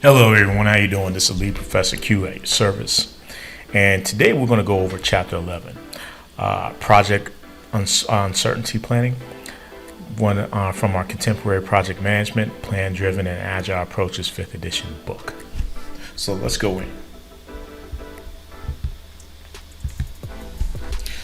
Hello everyone, how you doing? This is Lead Professor QA Service, and today we're going to go over Chapter 11, Project Uncertainty Planning, one from our Contemporary Project Management, Plan-Driven and Agile Approaches 5th edition book. So let's go in.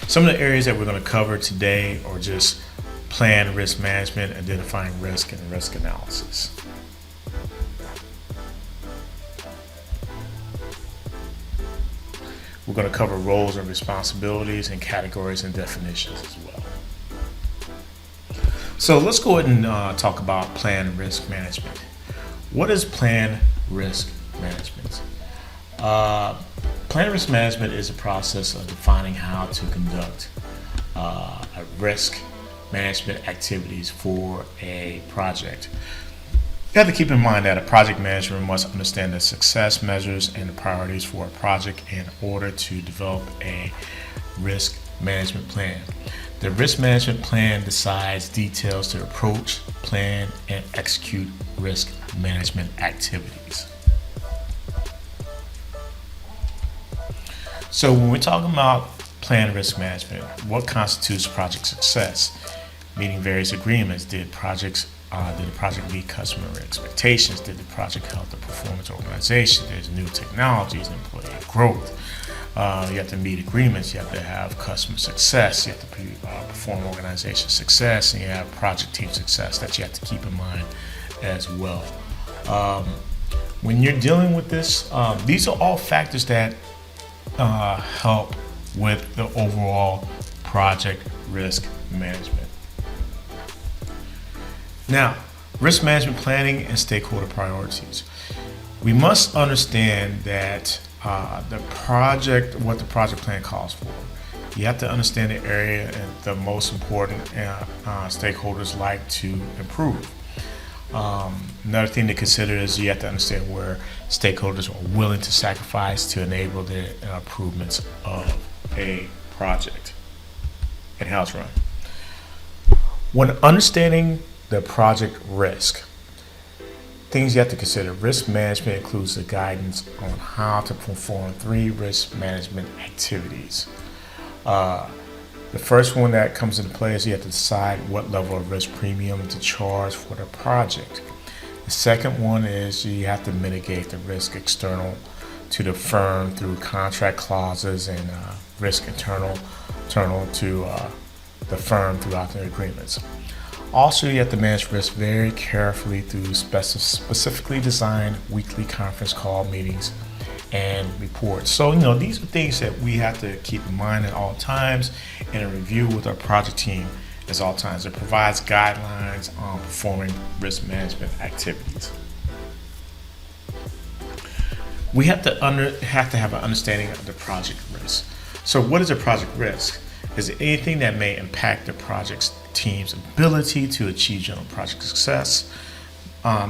Some of the areas that we're going to cover today are just plan risk management, identifying risk, and risk analysis. We're going to cover roles and responsibilities and categories and definitions as well. So let's go ahead and talk about plan risk management. What is plan risk management? Plan risk management is a process of defining how to conduct risk management activities for a project. You have to keep in mind that a project manager must understand the success measures and the priorities for a project in order to develop a risk management plan. The risk management plan decides details to approach, plan, and execute risk management activities. So when we're talking about plan risk management, what constitutes project success? Meeting various agreements. Did the project meet customer expectations? Did the project help the performance organization? There's new technologies, employee growth. You have to meet agreements. You have to have customer success. You have to perform organization success, and you have project team success that you have to keep in mind as well. When you're dealing with this, these are all factors that help with the overall project risk management. Now, risk management planning and stakeholder priorities. We must understand that what the project plan calls for. You have to understand the area and the most important stakeholders like to improve. Another thing to consider is you have to understand where stakeholders are willing to sacrifice to enable the improvements of a project and how it's run. When understanding the project risk, things you have to consider. Risk management includes the guidance on how to perform 3 risk management activities. The first one that comes into play is you have to decide what level of risk premium to charge for the project. The second one is you have to mitigate the risk external to the firm through contract clauses and risk internal to the firm throughout the agreements. Also, you have to manage risk very carefully through specifically designed weekly conference call meetings and reports. So, these are things that we have to keep in mind at all times and review with our project team at all times. It provides guidelines on performing risk management activities. We have to have an understanding of the project risk. So, what is a project risk? Is anything that may impact the project's team's ability to achieve general project success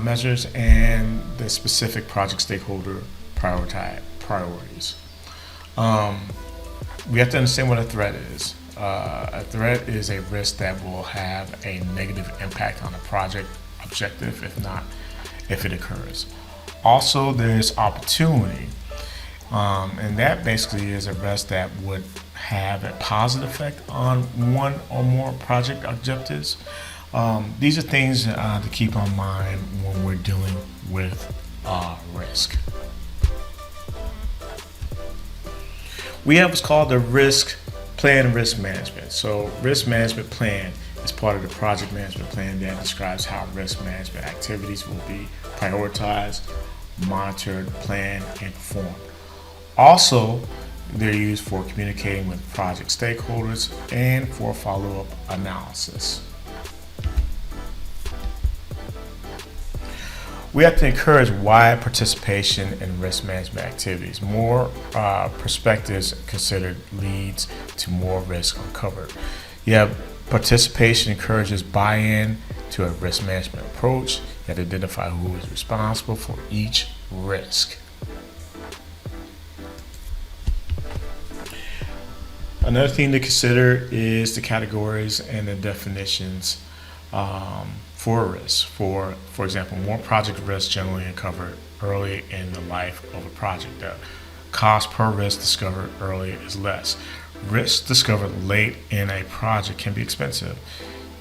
measures and the specific project stakeholder priorities. We have to understand what a threat is. A threat is a risk that will have a negative impact on the project objective if it occurs. Also, there's opportunity. And that basically is a risk that would have a positive effect on one or more project objectives. These are things to keep in mind when we're dealing with risk. We have what's called the risk management. So risk management plan is part of the project management plan that describes how risk management activities will be prioritized, monitored, planned, and performed. Also, they're used for communicating with project stakeholders and for follow-up analysis. We have to encourage wide participation in risk management activities. More perspectives considered leads to more risk uncovered. Participation encourages buy-in to a risk management approach. You have to identify who is responsible for each risk. Another thing to consider is the categories and the definitions for risk. For example, more project risks generally uncovered early in the life of a project. The cost per risk discovered early is less. Risk discovered late in a project can be expensive.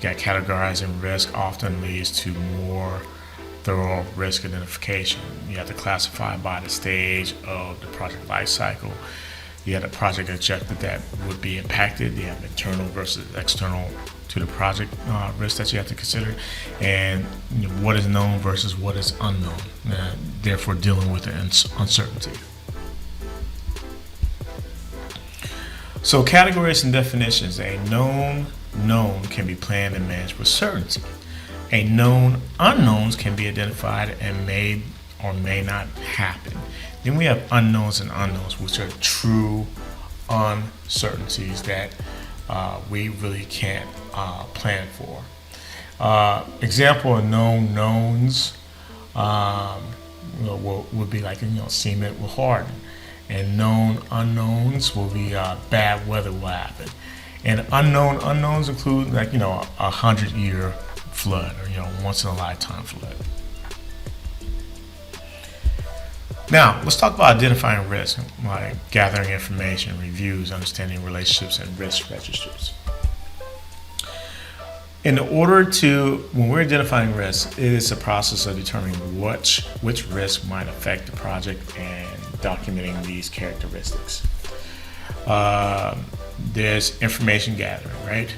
Yet categorizing risk often leads to more thorough risk identification. You have to classify by the stage of the project life cycle. You have the project objective that would be impacted. You have internal versus external to the project risk that you have to consider, and what is known versus what is unknown. Therefore, dealing with the uncertainty. So, categories and definitions. A known can be planned and managed with certainty. A known unknowns can be identified and may or may not happen. Then we have unknowns and unknowns, which are true uncertainties that we really can't plan for. Example of known knowns would be like cement will harden, and known unknowns will be bad weather will happen. And unknown unknowns include 100-year flood or once in a lifetime flood. Now, let's talk about identifying risk, like gathering information, reviews, understanding relationships, and risk registers. When we're identifying risk, it is a process of determining which risk might affect the project and documenting these characteristics. There's information gathering, right?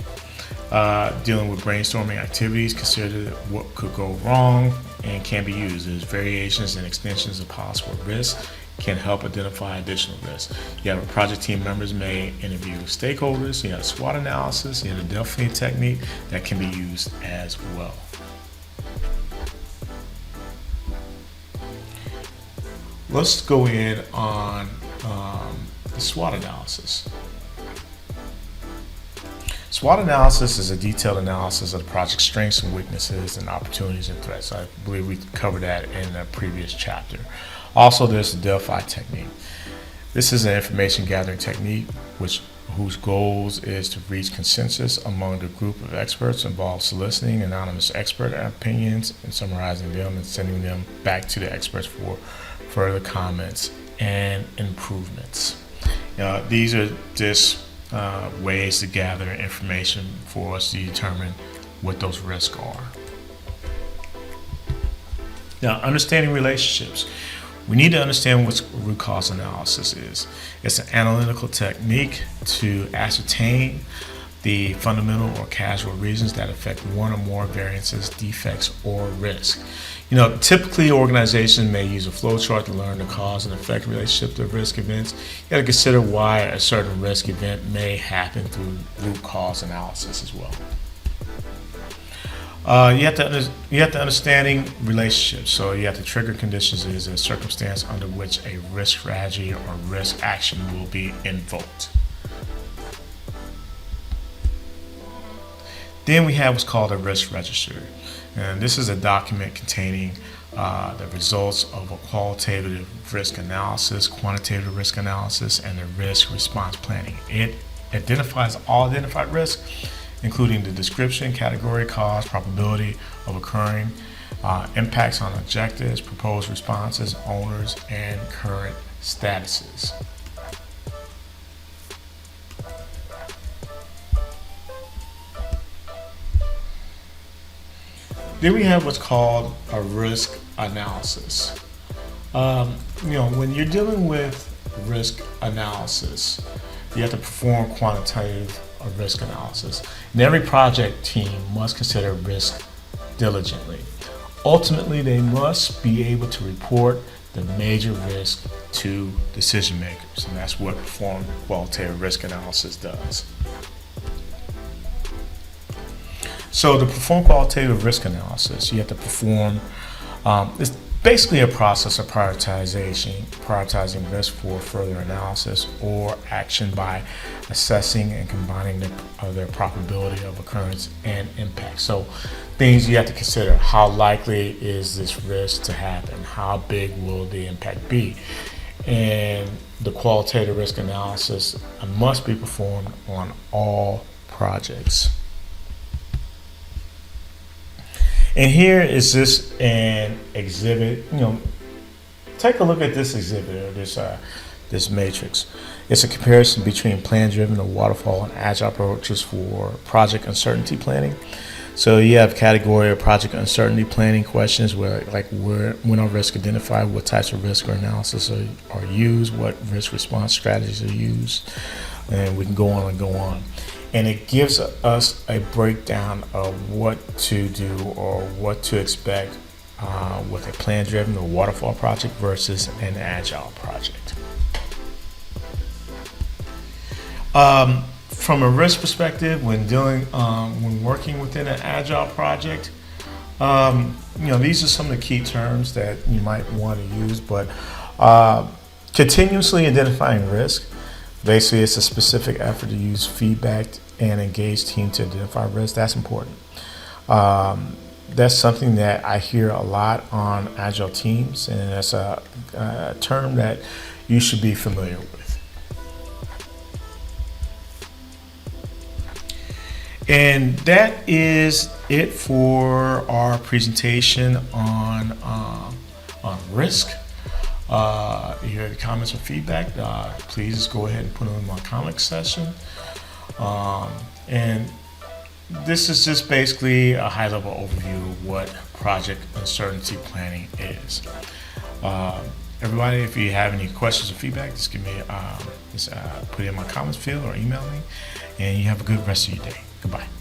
Dealing with brainstorming activities, consider what could go wrong and can be used. There's variations and extensions of possible risks can help identify additional risks. You have project team members may interview stakeholders. You have SWOT analysis. You have the Delphi technique that can be used as well. Let's go in on the SWOT analysis. SWOT analysis is a detailed analysis of the project's strengths and weaknesses and opportunities and threats. I believe we covered that in a previous chapter. Also, there's the Delphi technique. This is an information gathering technique whose goals is to reach consensus among the group of experts, involves soliciting anonymous expert opinions and summarizing them and sending them back to the experts for further comments and improvements. These are just ways to gather information for us to determine what those risks are. Now, understanding relationships. We need to understand what root cause analysis is. It's an analytical technique to ascertain the fundamental or causal reasons that affect one or more variances, defects, or risk. Typically organizations may use a flowchart to learn the cause and effect relationship to risk events. You got to consider why a certain risk event may happen through root cause analysis as well. You have to understanding relationships. So you have to trigger conditions is a circumstance under which a risk strategy or risk action will be invoked. Then we have what's called a risk register. And this is a document containing the results of a qualitative risk analysis, quantitative risk analysis, and the risk response planning. It identifies all identified risks, including the description, category, cause, probability of occurring, impacts on objectives, proposed responses, owners, and current statuses. Then we have what's called a risk analysis. When you're dealing with risk analysis, you have to perform quantitative risk analysis. And every project team must consider risk diligently. Ultimately, they must be able to report the major risk to decision makers, and that's what perform qualitative risk analysis does. So to perform qualitative risk analysis, you have to perform, it's basically a process of prioritizing risk for further analysis or action by assessing and combining their probability of occurrence and impact. So things you have to consider: how likely is this risk to happen? How big will the impact be? And the qualitative risk analysis must be performed on all projects. And here is just an exhibit. Take a look at this exhibit or this matrix. It's a comparison between plan-driven or waterfall and agile approaches for project uncertainty planning. So you have category of project uncertainty planning questions when are risks identified, what types of risk or analysis are used, what risk response strategies are used, and we can go on and go on. And it gives us a breakdown of what to do or what to expect with a plan-driven or waterfall project versus an agile project. From a risk perspective, when working within an agile project, these are some of the key terms that you might want to use. But continuously identifying risk, basically, it's a specific effort to use feedback and engage team to identify risk. That's important. That's something that I hear a lot on agile teams, and that's a term that you should be familiar with. And that is it for our presentation on risk. If you have any comments or feedback, please go ahead and put them in my comment section. And this is just basically a high-level overview of what project uncertainty planning is. Everybody, if you have any questions or feedback, just give me, put it in my comments field or email me. And you have a good rest of your day. Goodbye.